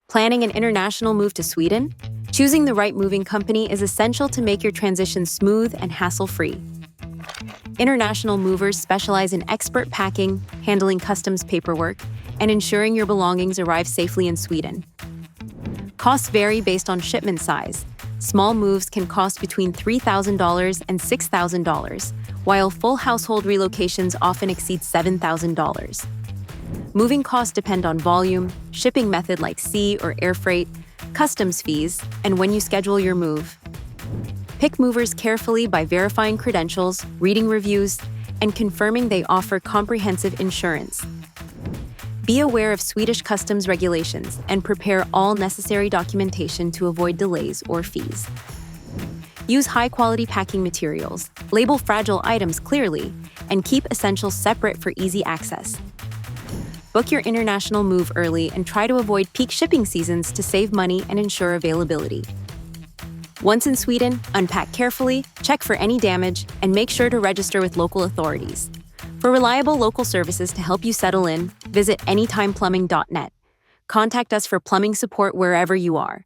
Planning an international move to Sweden? Choosing the right moving company is essential to make your transition smooth and hassle-free. International movers specialize in expert packing, handling customs paperwork, and ensuring your belongings arrive safely in Sweden. Costs vary based on shipment size. Small moves can cost between $3,000 and $6,000, while full household relocations often exceed $7,000. Moving costs depend on volume, shipping method like sea or air freight, customs fees, and when you schedule your move. Pick movers carefully by verifying credentials, reading reviews, and confirming they offer comprehensive insurance. Be aware of Swedish customs regulations and prepare all necessary documentation to avoid delays or fees. Use high-quality packing materials, label fragile items clearly, and keep essentials separate for easy access. Book your international move early and try to avoid peak shipping seasons to save money and ensure availability. Once in Sweden, unpack carefully, check for any damage, and make sure to register with local authorities. For reliable local services to help you settle in, visit anytimeplumbing.net. Contact us for plumbing support wherever you are.